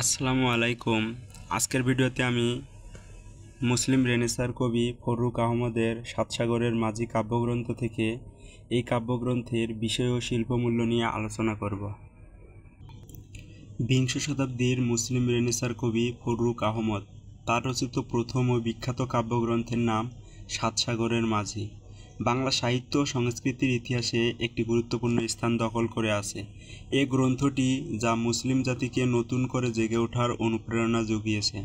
আসসালামু আলাইকুম। আজকের ভিডিওতে আমি মুসলিম রেনেসাঁর কবি ফররুখ আহমদের সাতসাগরের মাঝি কাব্যগ্রন্থ থেকে এই কাব্যগ্রন্থের বিষয় ও শিল্পমূল্য নিয়ে আলোচনা করব। বিংশ শতাব্দীর মুসলিম রেনেসাঁর কবি ফররুখ আহমদ, তার রচিত প্রথম ও বিখ্যাত কাব্যগ্রন্থের নাম সাতসাগরের মাঝি। বাংলা সাহিত্য ও সংস্কৃতির ইতিহাসে একটি গুরুত্বপূর্ণ স্থান দখল করে আছে। এ গ্রন্থটি যা মুসলিম জাতিকে নতুন করে জেগে ওঠার অনুপ্রেরণা জুগিয়েছে।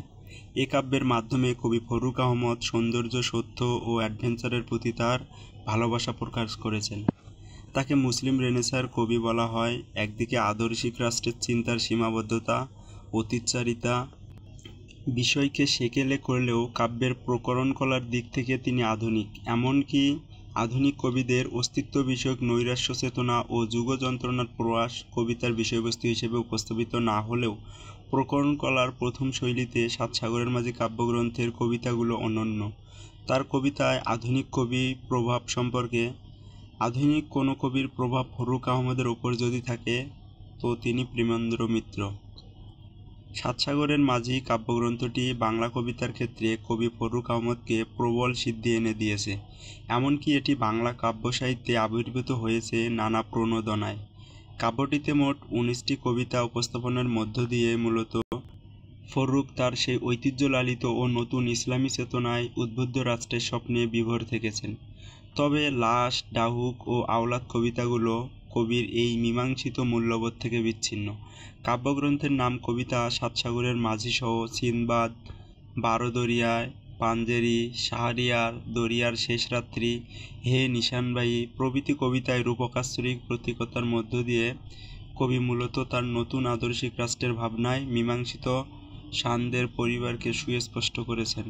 এ কাব্যের মাধ্যমে কবি ফররুখ আহমদ সৌন্দর্য, সত্য ও অ্যাডভেঞ্চারের প্রতি তার ভালোবাসা প্রকাশ করেছেন। তাকে মুসলিম রেনেসাঁর কবি বলা হয়। একদিকে আদর্শিক রাষ্ট্রের চিন্তার সীমাবদ্ধতা, অতীতচারিতা বিষয়কে সেকেলে করলেও কাব্যের প্রকরণ কলার দিক থেকে তিনি আধুনিক। এমনকি আধুনিক কবিদের অস্তিত্ব বিষয়ক নৈরাশ্য চেতনা ও যুগ যন্ত্রণার প্রয়াস কবিতার বিষয়বস্তু হিসেবে উপস্থাপিত না হলেও প্রকরণ কলার প্রথম শৈলীতে সাতসাগরের মাঝি কাব্যগ্রন্থের কবিতাগুলো অনন্য। তার কবিতায় আধুনিক কোনো কবির প্রভাব ফররুখ আহমদের ওপর যদি থাকে তো তিনি প্রেমেন্দ্র মিত্র। সাতসাগরের মাঝি কাব্যগ্রন্থটি বাংলা কবিতার ক্ষেত্রে কবি ফররুখ আহমদকে প্রবল সিদ্ধি এনে দিয়েছে। এমনকি এটি বাংলা কাব্য সাহিত্যে আবির্ভূত হয়েছে নানা প্রণোদনায়। কাব্যটিতে মোট 19টি কবিতা উপস্থাপনের মধ্য দিয়ে মূলত ফররুখ তার সেই ঐতিহ্য লালিত ও নতুন ইসলামী চেতনায় উদ্বুদ্ধ রাষ্ট্রের স্বপ্নে বিভোর থেকেছেন। তবে লাশ, ডাহুক ও আওলাদ কবিতাগুলো কবির এই মীমাংসিত মূল্যবোধ থেকে বিচ্ছিন্ন। কাব্যগ্রন্থের নাম কবিতা সাতসাগরের মাঝিসহ সিনবাদ, বারো দরিয়ায়, পাঞ্জেরি, শাহরিয়ার, দরিয়ার শেষ রাত্রি, হে নিশানবাহী প্রভৃতি কবিতায় রূপকাশ্চরিক প্রতীকতার মধ্য দিয়ে কবি মূলত তার নতুন আদর্শিক রাষ্ট্রের ভাবনায় মীমাংসিত শানদের পরিবারকে সুস্পষ্ট করেছেন।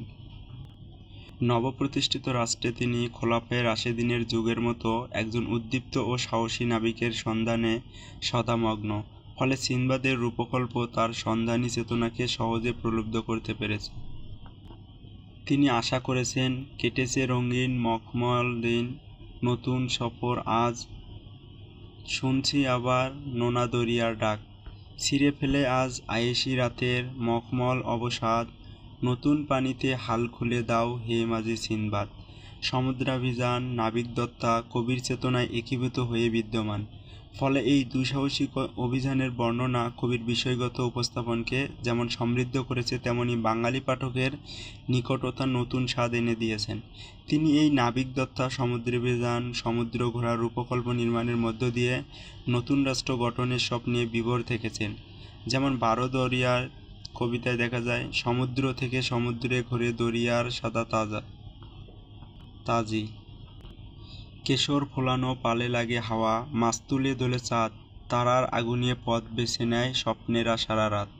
নবপ্রতিষ্ঠিত রাষ্ট্রে তিনি খোলাফায়ে রাশেদিনের যুগের মতো একজন উদ্দীপ্ত ও সাহসী নাবিকের সন্ধানে সদামগ্ন। ফলে সিনবাদের রূপকল্প তার সন্ধানী চেতনাকে সহজে প্রলুব্ধ করতে পেরেছে। তিনি আশা করেছেন, কেটেছে রঙিন মখমল দিন, নতুন সফর আজ, শুনছি আবার নোনা দরিয়ার ডাক, ছিঁড়ে ফেলে আজ আয়েশি রাতের মখমল অবসাদ, নতুন পানিতে হাল খুলে দাও হে মাঝি সিনবাদ। সমুদ্রাভিযান, নাবিকদত্তা কবির চেতনায় একীভূত হয়ে বিদ্যমান। ফলে এই দুঃসাহসিক অভিযানের বর্ণনা কবির বিষয়গত উপস্থাপনকে যেমন সমৃদ্ধ করেছে, তেমনি বাঙালি পাঠকের নিকটতার নতুন স্বাদ এনে দিয়েছেন। তিনি এই নাবিকদত্তা, সমুদ্রাভিযান, সমুদ্র ঘোড়ার রূপকল্প নির্মাণের মধ্য দিয়ে নতুন রাষ্ট্র গঠনের স্বপ্নে বিভোর থেকেছেন। যেমন বারো দরিয়ার কবিতায় দেখা যায়, সমুদ্র থেকে সমুদ্রে ঘুরে দরিয়ার সাদা তাজি, কেশর ফোলানো পালে লাগে হাওয়া, মাছ তুলে দোলে চাঁদ, তারার আগুনে পথ বেছে নেয় স্বপ্নেরা সারা রাত।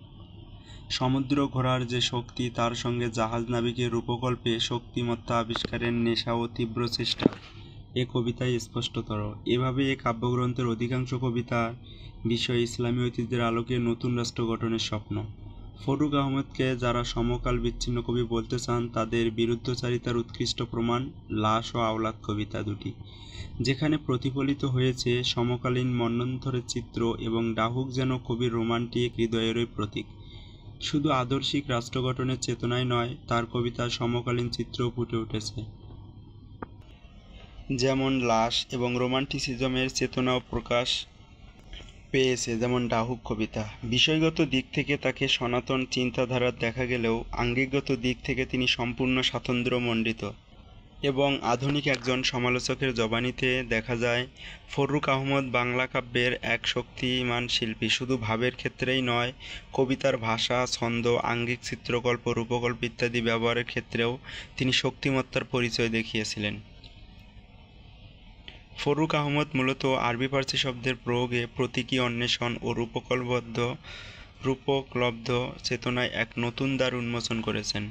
সমুদ্র ঘোড়ার যে শক্তি, তার সঙ্গে জাহাজ নাবিকের রূপকল্পে শক্তিমত্তা আবিষ্কারের নেশা ও তীব্র চেষ্টা এ কবিতায় স্পষ্টতর। এভাবে এ কাব্যগ্রন্থের অধিকাংশ কবিতার বিষয় ইসলামী ঐতিহ্যের আলোকে নতুন রাষ্ট্র গঠনের স্বপ্ন। ফররুখ আহমদকে যারা সমকাল বিচ্ছিন্ন কবি বলতে চান, তাদের বিরুদ্ধচারিতার উৎকৃষ্ট প্রমাণ লাশ ও আওলাদ কবিতা দুটি, যেখানে প্রতিফলিত হয়েছে সমকালীন মন্বন্তরের চিত্র, এবং ডাহুক যেন কবির রোমান্টিক হৃদয়েরই প্রতীক। শুধু আদর্শিক রাষ্ট্র গঠনের চেতনায় নয়, তার কবিতার সমকালীন চিত্রও ফুটে উঠেছে। যেমন লাশ এবং রোমান্টিসিজমের চেতনাও প্রকাশ পেয়েছে, যেমন ডাহুক কবিতা। বিষয়গত দিক থেকে তাকে সনাতন চিন্তাধারার দেখা গেলেও আঙ্গিকগত দিক থেকে তিনি সম্পূর্ণ স্বাতন্ত্র্যমণ্ডিত এবং আধুনিক একজন সমালোচকের জবানিতে দেখা যায়, ফররুখ আহমদ বাংলা কাব্যের এক শক্তিমান শিল্পী। শুধু ভাবের ক্ষেত্রেই নয়, কবিতার ভাষা, ছন্দ, আঙ্গিক চিত্রকল্প, রূপকল্প ইত্যাদি ব্যবহারের ক্ষেত্রেও তিনি শক্তিমত্তার পরিচয় দেখিয়েছিলেন। ফররুখ আহমদ মূলত আরবি ফার্সি শব্দের প্রয়োগে প্রতীকী অন্বেষণ ও রূপকলব্ধ চেতনায় এক নতুন দ্বার উন্মোচন করেছেন।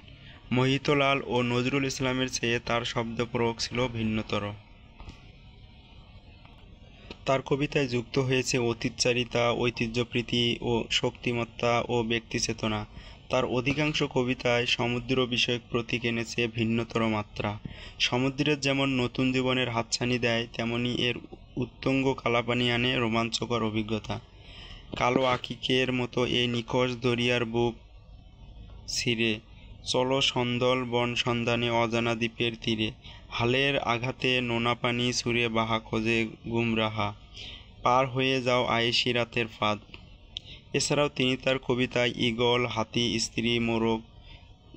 মোহিতলাল ও নজরুল ইসলামের চেয়ে তার শব্দ প্রয়োগ ছিল ভিন্নতর। তার কবিতায় যুক্ত হয়েছে অতীতচারিতা, ঐতিহ্যপ্রীতি ও শক্তিমত্তা ও ব্যক্তিচেতনা। তার অধিকাংশ কবিতায় সমুদ্র বিষয়ক প্রতীক এনেছে ভিন্নতর মাত্রা। সমুদ্রের যেমন নতুন জীবনের হাতছানি দেয়, তেমনি এর উত্তুঙ্গ কালাপানি আনে রোমাঞ্চকর অভিজ্ঞতা। কালো আকিকের মতো এই নিখোঁজ দরিয়ার বুক ছিঁড়ে চলো সন্দল বন সন্ধানে অজানা দ্বীপের তীরে, হালের আঘাতে নোনা পানি ছুঁড়ে বাহা খোঁজে গুমরাহা, পার হয়ে যাও আয়েশি রাতের ফাঁদ। এছাড়াও তিনি তার কবিতায় ঈগল, হাতি,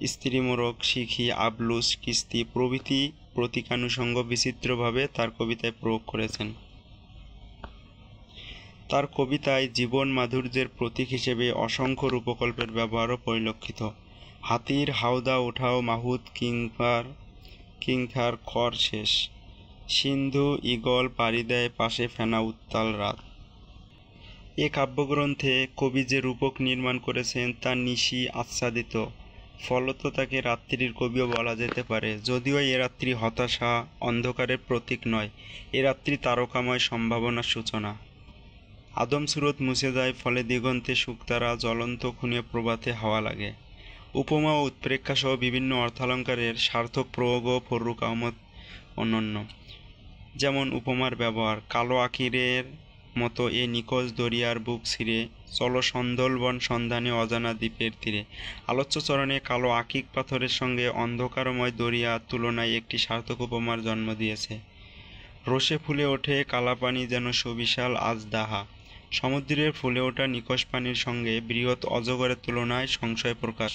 স্ত্রী মোরগ, শিখি, আবলুস, কিস্তি প্রভৃতি প্রতীকানুষঙ্গ বিচিত্রভাবে তার কবিতায় প্রয়োগ করেছেন। তার কবিতায় জীবন মাধুর্যের প্রতীক হিসেবে অসংখ্য রূপকল্পের ব্যবহারও পরিলক্ষিত। হাতির হাওদা ওঠাও মাহুত কিংখার খর শেষ, সিন্ধু ঈগল পাড়ি দেয় পাশে ফেনা উত্তাল রাত। এ কাব্যগ্রন্থে কবি যে রূপক নির্মাণ করেছেন তা নিশি আচ্ছাদিত, ফলত তাকে রাত্রির কবিও বলা যেতে পারে। যদিও এ রাত্রি হতাশা অন্ধকারের প্রতীক নয়, এ রাত্রি তারকাময় সম্ভাবনার সূচনা। আদম সুরত মুছে যায়, ফলে দিগন্তে শুকতারা জ্বলন্ত খুনে প্রভাতে হাওয়া লাগে। উপমা ও উৎপ্রেক্ষা সহ বিভিন্ন অর্থালঙ্কারের সার্থক প্রয়োগও ফররুখ আহমদ অনন্য। যেমন উপমার ব্যবহার, কালো আকিরের মতো এ নিখোঁজ দরিয়ার বুক ছিঁড়ে চলো সন্দলবন সন্ধানে অজানা দ্বীপের তীরে। আলোচ্য চরণে কালো আকিক পাথরের সঙ্গে অন্ধকারময় দরিয়া তুলনায় একটি সার্থক উপমার জন্ম দিয়েছে। রোষে ফুলে ওঠে কালাপানি যেন সুবিশাল আজদাহা, সমুদ্রের ফুলে ওঠা নিকষ পানির সঙ্গে বৃহৎ অজগরের তুলনায় সংশয় প্রকাশ,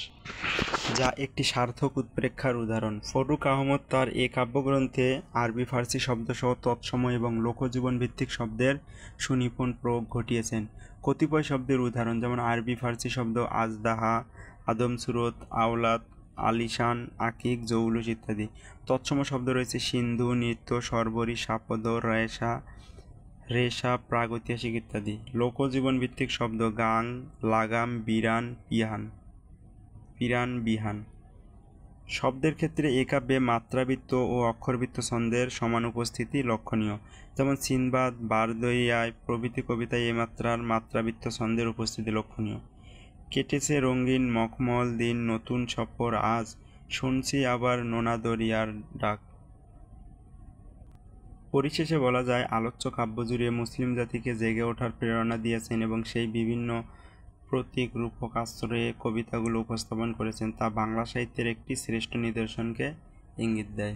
যা একটি সার্থক উৎপ্রেক্ষার উদাহরণ। ফররুখ আহমদ তার এ কাব্যগ্রন্থে আরবি ফার্সি শব্দসহ তৎসময় এবং লোকজীবন ভিত্তিক শব্দের সুনিপুণ প্রয়োগ ঘটিয়েছেন। কতিপয় শব্দের উদাহরণ যেমন আরবি ফার্সি শব্দ আজদাহা, আদম সুরত, আওলাদ, আলিশান, আকিক, জৌলুস ইত্যাদি। তৎসম শব্দ রয়েছে সিন্ধু, নৃত্য, শর্বরী, সাপদ, রেশা, প্রাগৈতিহাসিক ইত্যাদি। লোকজীবন ভিত্তিক শব্দ গাং, লাগাম, পিরান, বিহান। শব্দের ক্ষেত্রে এ কাব্যে মাত্রাবৃত্ত ও অক্ষরবৃত্ত ছন্দের সমান উপস্থিতি লক্ষণীয়। যেমন সিনবাদ, বারদরিয়ায় প্রভৃতি কবিতায় এ মাত্রাবৃত্ত ছন্দের উপস্থিতি লক্ষণীয়। কেটেছে রঙিন মখমল দিন, নতুন সফর আজ, শুনছি আবার নোনা দরিয়ার ডাক। পরিশেষে বলা যায়, আলোচ্য কাব্য জুড়ে মুসলিম জাতিকে জেগে ওঠার প্রেরণা দিয়েছেন এবং সেই বিভিন্ন প্রতীক রূপক আশ্রয়ে কবিতাগুলো উপস্থাপন করেছেন, তা বাংলা সাহিত্যের একটি শ্রেষ্ঠ নিদর্শনকে ইঙ্গিত দেয়।